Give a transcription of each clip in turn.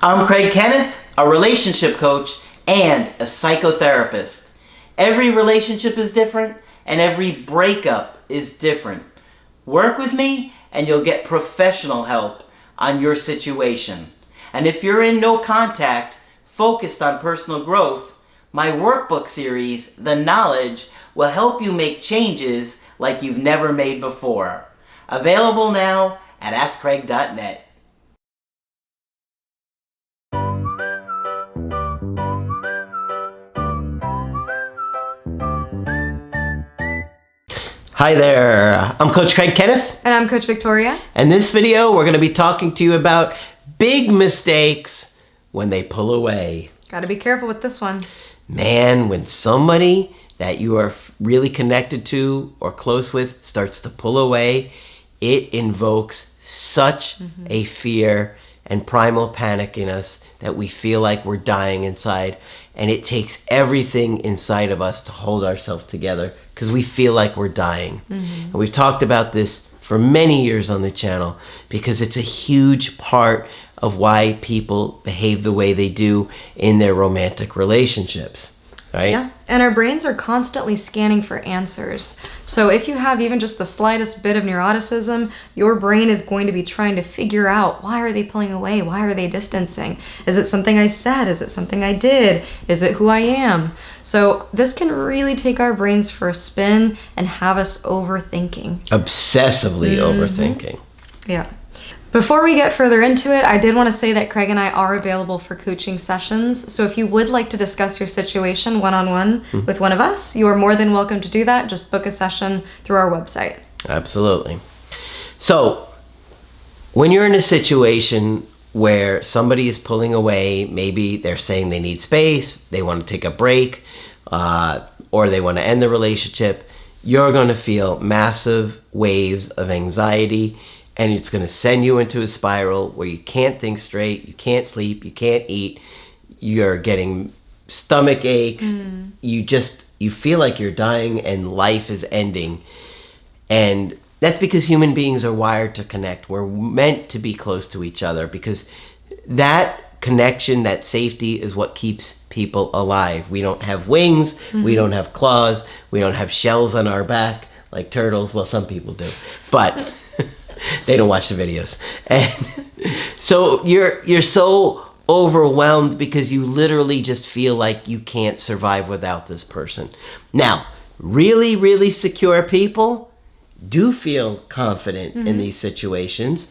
I'm Craig Kenneth, a relationship coach and a psychotherapist. Every relationship is different and every breakup is different. Work with me and you'll get professional help on your situation. And if you're in no contact, focused on personal growth, my workbook series, The Knowledge, will help you make changes like you've never made before. Available now at AskCraig.net. Hi there, I'm Coach Craig Kenneth. And I'm Coach Victoria. And this video, we're going to be talking to you about big mistakes when they pull away. Got to be careful with this one. Man, when somebody that you are really connected to or close with starts to pull away, it invokes such a fear and primal panic in us that we feel like we're dying inside. And it takes everything inside of us to hold ourselves together because we feel like we're dying. And we've talked about this for many years on the channel because it's a huge part of why people behave the way they do in their romantic relationships. Right? Yeah, and our brains are constantly scanning for answers. So if you have even just the slightest bit of neuroticism, your brain is going to be trying to figure out, why are they pulling away? Why are they distancing? Is it something I said? Is it something I did? Is it who I am? So this can really take our brains for a spin and have us overthinking. Obsessively overthinking. Yeah. Before we get further into it, I did want to say that Craig and I are available for coaching sessions. So if you would like to discuss your situation one-on-one with one of us, you are more than welcome to do that. Just book a session through our website. Absolutely. So when you're in a situation where somebody is pulling away, maybe they're saying they need space, they want to take a break, or they want to end the relationship, you're going to feel massive waves of anxiety. And it's going to send you into a spiral where you can't think straight, you can't sleep, you can't eat, you're getting stomach aches, you feel like you're dying and life is ending. And that's because human beings are wired to connect. We're meant to be close to each other because that connection, that safety is what keeps people alive. We don't have wings, we don't have claws, we don't have shells on our back like turtles. Well, some people do, but they don't watch the videos. And so you're so overwhelmed because you literally just feel like you can't survive without this person. Now, really, really secure people do feel confident in these situations.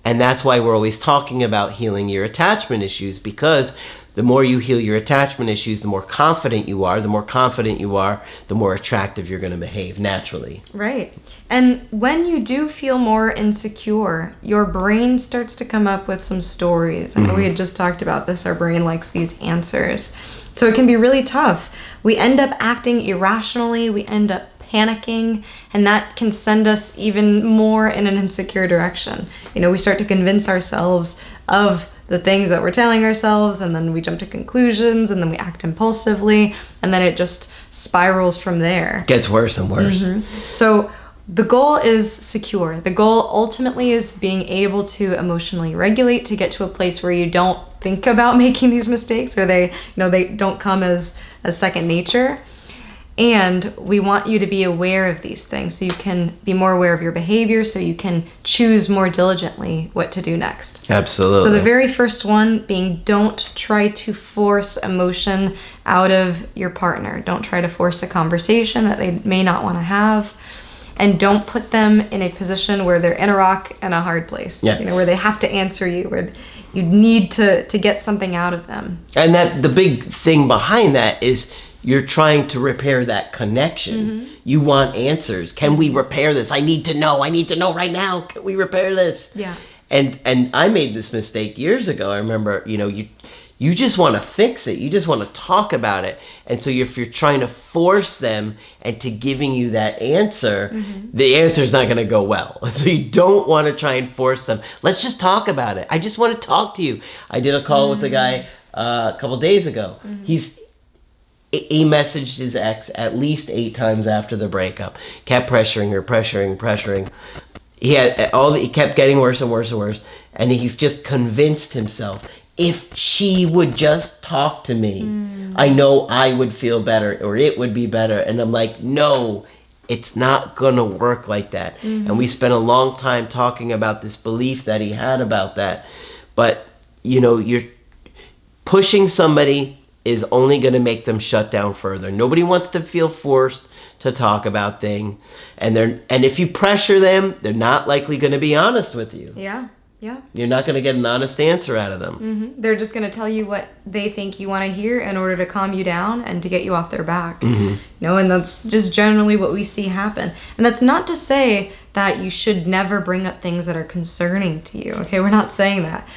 And that's why we're always talking about healing your attachment issues, because the more you heal your attachment issues, the more confident you are. The more confident you are, the more attractive you're going to behave naturally. Right. And when you do feel more insecure, your brain starts to come up with some stories. I know we had just talked about this. Our brain likes these answers. So it can be really tough. We end up acting irrationally. We end up panicking, and that can send us even more in an insecure direction. You know, we start to convince ourselves of the things that we're telling ourselves, and then we jump to conclusions, and then we act impulsively, and then it just spirals from there. Gets worse and worse. So the goal is secure. The goal ultimately is being able to emotionally regulate, to get to a place where you don't think about making these mistakes, or they don't come as second nature. And we want you to be aware of these things so you can be more aware of your behavior, so you can choose more diligently what to do next. Absolutely. So the very first one being, don't try to force emotion out of your partner. Don't try to force a conversation that they may not want to have. And don't put them in a position where they're in a rock and a hard place. Yeah. You know, where they have to answer you, where you need to get something out of them. And that the big thing behind that is you're trying to repair that connection. You want answers. Can we repair this? I need to know right now. Can we repair this? Yeah. And I made this mistake years ago. I remember, you just want to fix it. You just want to talk about it. And so if you're trying to force them into giving you that answer, the answer's not going to go well. So you don't want to try and force them. Let's just talk about it. I just want to talk to you. I did a call with the guy a couple days ago. He messaged his ex at least 8 times after the breakup. Kept pressuring her. He kept getting worse and worse and worse. And he's just convinced himself if she would just talk to me, I know I would feel better, or it would be better. And I'm like, no, it's not gonna work like that. And we spent a long time talking about this belief that he had about that. But, you know, you're pushing somebody is only gonna make them shut down further. Nobody wants to feel forced to talk about things. And if you pressure them, they're not likely gonna be honest with you. Yeah. Yeah. You're not going to get an honest answer out of them. They're just going to tell you what they think you want to hear in order to calm you down and to get you off their back. You know, and that's just generally what we see happen. And that's not to say that you should never bring up things that are concerning to you. Okay, we're not saying that.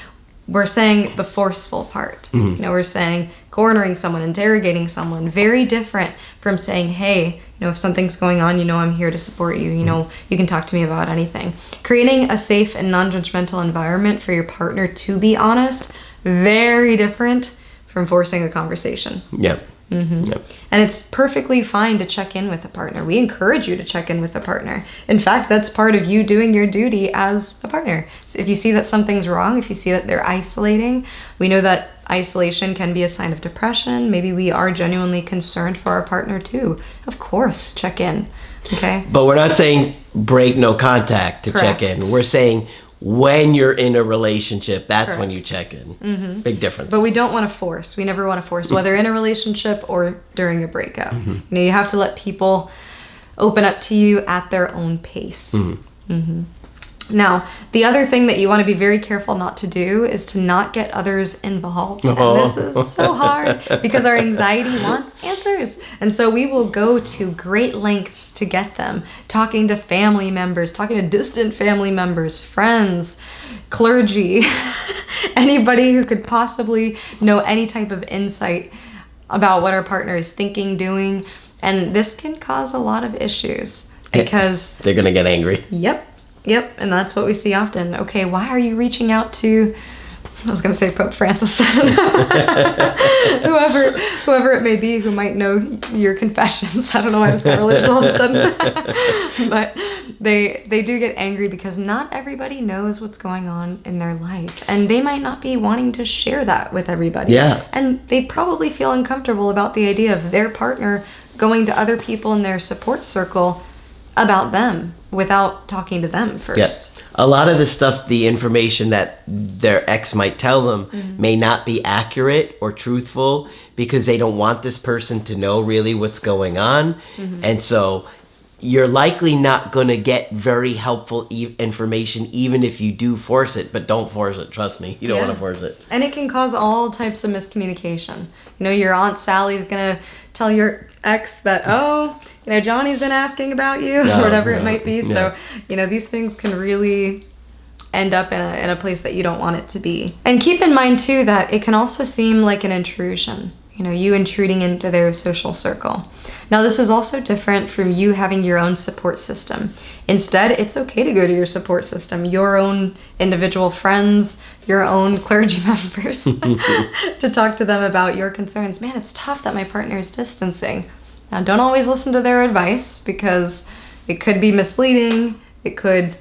We're saying the forceful part. You know, we're saying cornering someone, interrogating someone, very different from saying, hey, you know, if something's going on, you know, I'm here to support you. You know, you can talk to me about anything. Creating a safe and non-judgmental environment for your partner to be honest, very different from forcing a conversation. Yep. Yep. And it's perfectly fine to check in with a partner. We encourage you to check in with a partner. In fact, that's part of you doing your duty as a partner. So if you see that something's wrong, if you see that they're isolating, we know that isolation can be a sign of depression. Maybe we are genuinely concerned for our partner too. Of course, check in. Okay? But we're not saying break no contact to check in. We're saying when you're in a relationship, that's when you check in. Big difference. But we don't want to force. We never want to force, whether in a relationship or during a breakup. You know, you have to let people open up to you at their own pace. Now, the other thing that you want to be very careful not to do is to not get others involved. And this is so hard because our anxiety wants answers. And so we will go to great lengths to get them. Talking to family members, talking to distant family members, friends, clergy, anybody who could possibly know any type of insight about what our partner is thinking, doing. And this can cause a lot of issues because they're going to get angry. Yep, and that's what we see often. Okay, why are you reaching out to, I was going to say Pope Francis, whoever it may be who might know your confessions. I don't know why this got religious all of a sudden. But they do get angry because not everybody knows what's going on in their life. And they might not be wanting to share that with everybody. Yeah. And they probably feel uncomfortable about the idea of their partner going to other people in their support circle about them without talking to them first. Yes. A lot of the stuff, the information that their ex might tell them may not be accurate or truthful because they don't want this person to know really what's going on. And so you're likely not going to get very helpful information even if you do force it, but don't force it. Trust me. You don't want to force it. And it can cause all types of miscommunication. You know, your Aunt Sally's going to tell your ex that, oh, you know, Johnny's been asking about you, or whatever it might be. So, you know, these things can really end up in a place that you don't want it to be. And keep in mind, too, that it can also seem like an intrusion. You know, you intruding into their social circle. Now, this is also different from you having your own support system. Instead, it's okay to go to your support system, your own individual friends, your own clergy members, to talk to them about your concerns. Man, it's tough that my partner is distancing. Now, don't always listen to their advice because it could be misleading. It could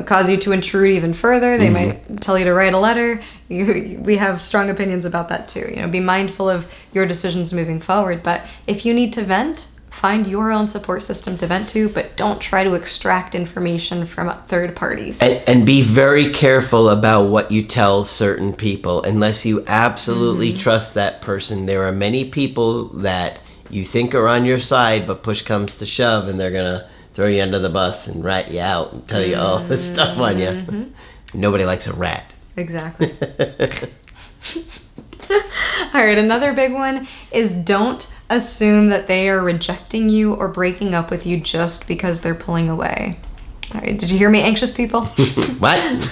cause you to intrude even further. They might tell you to write a letter. We have strong opinions about that too. You know, be mindful of your decisions moving forward. But if you need to vent, find your own support system to vent to, but don't try to extract information from third parties. And be very careful about what you tell certain people unless you absolutely trust that person. There are many people that you think are on your side, but push comes to shove and they're going to throw you under the bus and rat you out and tell you all this stuff on you. Nobody likes a rat. Exactly. All right, another big one is don't assume that they are rejecting you or breaking up with you just because they're pulling away. All right, did you hear me, anxious people? What?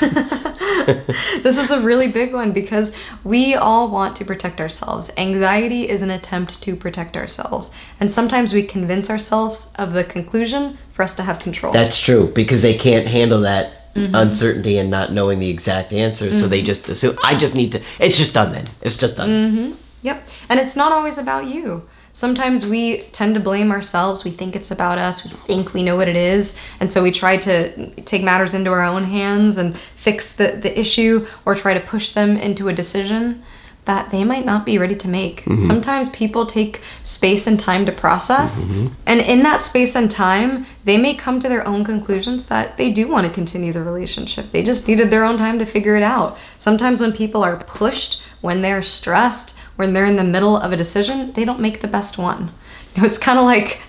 This is a really big one because we all want to protect ourselves. Anxiety is an attempt to protect ourselves. And sometimes we convince ourselves of the conclusion for us to have control. That's true, because they can't handle that uncertainty and not knowing the exact answer. So they just assume, I just need to, it's just done then. It's just done. Yep. And it's not always about you. Sometimes we tend to blame ourselves. We think it's about us. We think we know what it is. And so we try to take matters into our own hands and fix the issue, or try to push them into a decision that they might not be ready to make. Sometimes people take space and time to process. And in that space and time, they may come to their own conclusions that they do want to continue the relationship. They just needed their own time to figure it out. Sometimes when people are pushed, when they're stressed, when they're in the middle of a decision, they don't make the best one. You know, it's kind of like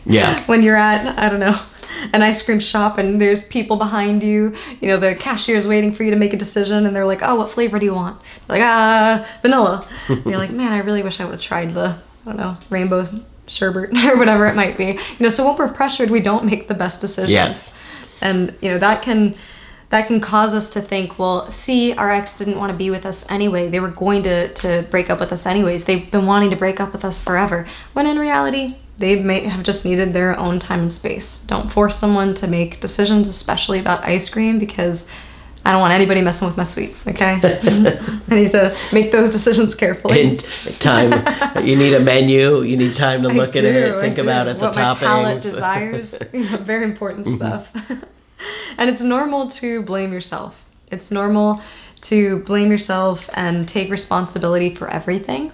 when you're at, I don't know, an ice cream shop and there's people behind you, you know, the cashier's waiting for you to make a decision and they're like, oh, what flavor do you want? You're like, vanilla. And you're like, man, I really wish I would have tried the, I don't know, rainbow sherbet or whatever it might be. You know, so when we're pressured, we don't make the best decisions. Yes. And, you know, that can cause us to think, well, see, our ex didn't want to be with us anyway. They were going to break up with us anyways. They've been wanting to break up with us forever. When in reality, they may have just needed their own time and space. Don't force someone to make decisions, especially about ice cream, because I don't want anybody messing with my sweets, okay? I need to make those decisions carefully. And time, you need a menu, you need time to look at it, think about it, the what toppings. My palate desires, you know, very important stuff. And it's normal to blame yourself. It's normal to blame yourself and take responsibility for everything.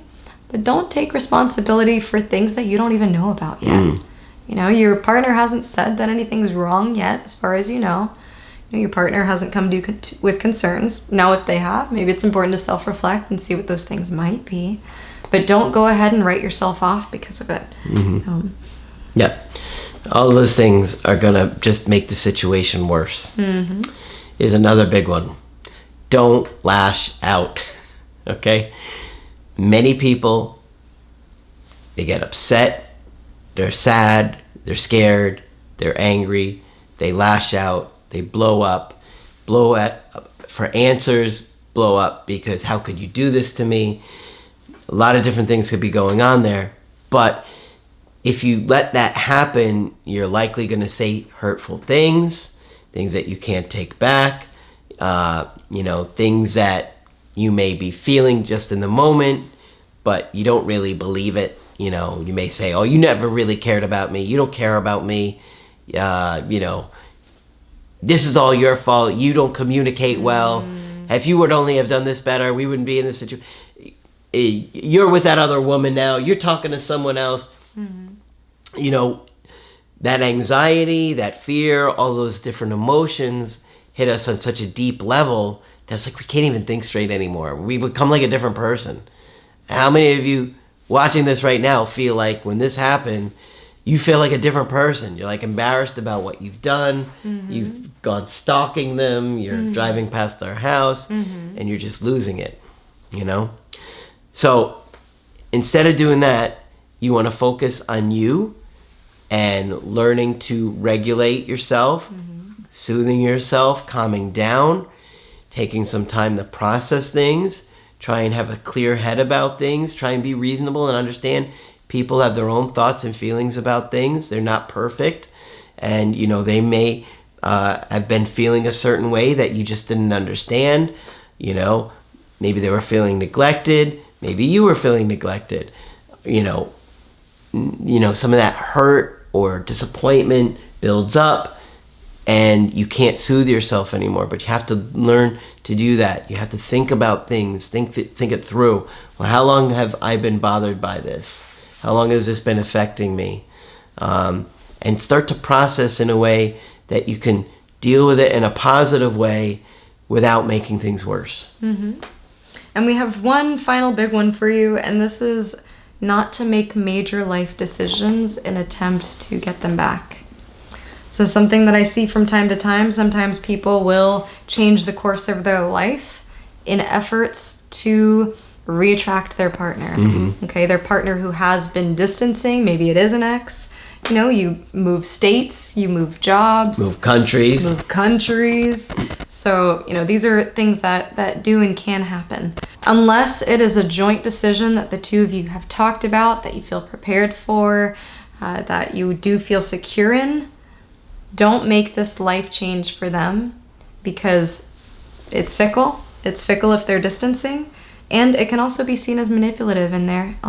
But don't take responsibility for things that you don't even know about yet. You know, your partner hasn't said that anything's wrong yet, as far as you know. You know, your partner hasn't come to you with concerns. Now, if they have, maybe it's important to self-reflect and see what those things might be. But don't go ahead and write yourself off because of it. Yeah. All those things are going to just make the situation worse. Is another big one. Don't lash out. Okay? Many people, they get upset, they're sad, they're scared, they're angry, they lash out, they blow up for answers, blow up because how could you do this to me? A lot of different things could be going on there, but if you let that happen, you're likely going to say hurtful things that you can't take back, you know, things that you may be feeling just in the moment, but you don't really believe it. You know, you may say, oh, you never really cared about me. You don't care about me. You know, this is all your fault. You don't communicate well. If you would only have done this better, we wouldn't be in this situation. You're with that other woman now. You're talking to someone else. You know, that anxiety, that fear, all those different emotions hit us on such a deep level that's like we can't even think straight anymore. We become like a different person. How many of you watching this right now feel like when this happened, you feel like a different person? You're like embarrassed about what you've done. You've gone stalking them. You're driving past their house and you're just losing it, you know? So instead of doing that, you want to focus on you and learning to regulate yourself, soothing yourself, calming down, taking some time to process things, try and have a clear head about things, try and be reasonable and understand people have their own thoughts and feelings about things. They're not perfect. And, you know, they may have been feeling a certain way that you just didn't understand. You know, maybe they were feeling neglected. Maybe you were feeling neglected. You know, some of that hurt or disappointment builds up and you can't soothe yourself anymore, but you have to learn to do that. You have to think about things, think it through. Well, how long have I been bothered by this? How long has this been affecting me? And start to process in a way that you can deal with it in a positive way without making things worse. And we have one final big one for you, and this is not to make major life decisions in attempt to get them back. So something that I see from time to time, sometimes people will change the course of their life in efforts to reattract their partner. Okay, their partner who has been distancing, maybe it is an ex. You know, you move states, you move jobs. Move countries. So, you know, these are things that do and can happen. Unless it is a joint decision that the two of you have talked about, that you feel prepared for, that you do feel secure in, don't make this life change for them because it's fickle. It's fickle if they're distancing. And it can also be seen as manipulative on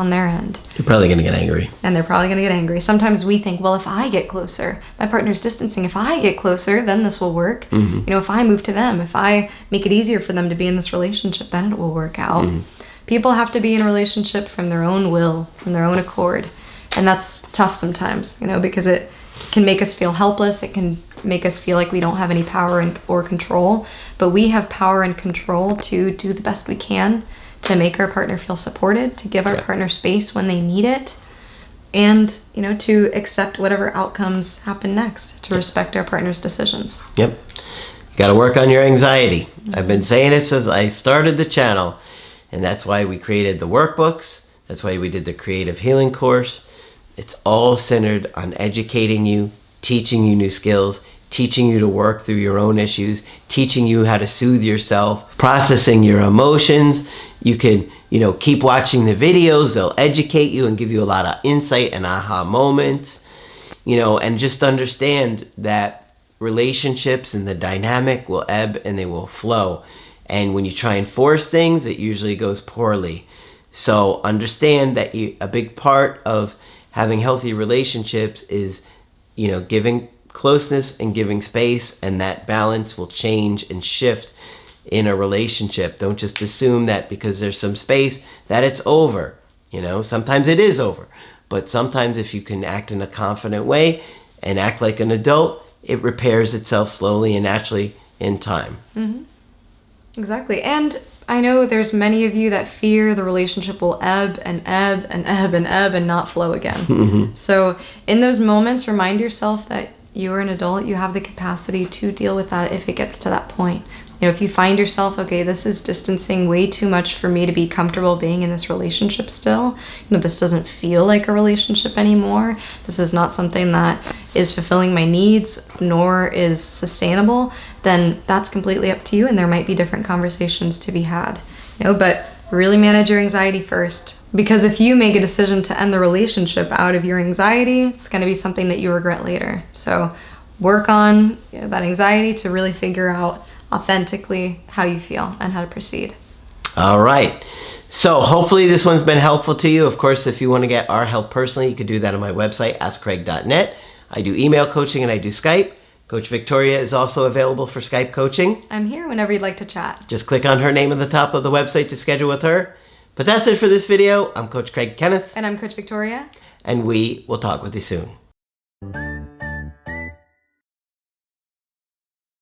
their end. You're probably going to get angry. And they're probably going to get angry. Sometimes we think, well, if I get closer, my partner's distancing, if I get closer, then this will work. Mm-hmm. You know, if I move to them, if I make it easier for them to be in this relationship, then it will work out. Mm-hmm. People have to be in a relationship from their own will, from their own accord. And that's tough sometimes, you know, because it can make us feel helpless. It can make us feel like we don't have any power or control. But we have power and control to do the best we can to make our partner feel supported, to give our partner space when they need it, and, you know, to accept whatever outcomes happen next, to respect our partner's decisions. Yep. You got to work on your anxiety. I've been saying it since I started the channel, and that's why we created the workbooks. That's why we did the creative healing course. It's all centered on educating you, teaching you new skills, teaching you to work through your own issues, teaching you how to soothe yourself, processing your emotions. You can, you know, keep watching the videos. They'll educate you and give you a lot of insight and aha moments, you know, and just understand that relationships and the dynamic will ebb and they will flow. And when you try and force things, it usually goes poorly. So understand that a big part of having healthy relationships is, you know, giving closeness and giving space, and that balance will change and shift in a relationship. Don't just assume that because there's some space that it's over. You know, sometimes it is over, but sometimes if you can act in a confident way and act like an adult, it repairs itself slowly and naturally in time. Mm-hmm. Exactly. And I know there's many of you that fear the relationship will ebb and ebb and ebb and ebb and not flow again. Mm-hmm. So in those moments, remind yourself that you are an adult. You have the capacity to deal with that if it gets to that point. You know, if you find yourself, okay, this is distancing way too much for me to be comfortable being in this relationship still. You know, this doesn't feel like a relationship anymore. This is not something that is fulfilling my needs nor is sustainable. Then that's completely up to you, and there might be different conversations to be had. You know, but really manage your anxiety first. Because if you make a decision to end the relationship out of your anxiety, it's going to be something that you regret later. So work on, you know, that anxiety to really figure out authentically how you feel and how to proceed. All right. So hopefully this one's been helpful to you. Of course, if you want to get our help personally, you could do that on my website, askcraig.net. I do email coaching and I do Skype. Coach Victoria is also available for Skype coaching. I'm here whenever you'd like to chat. Just click on her name at the top of the website to schedule with her. But that's it for this video. I'm Coach Craig Kenneth. And I'm Coach Victoria. And we will talk with you soon.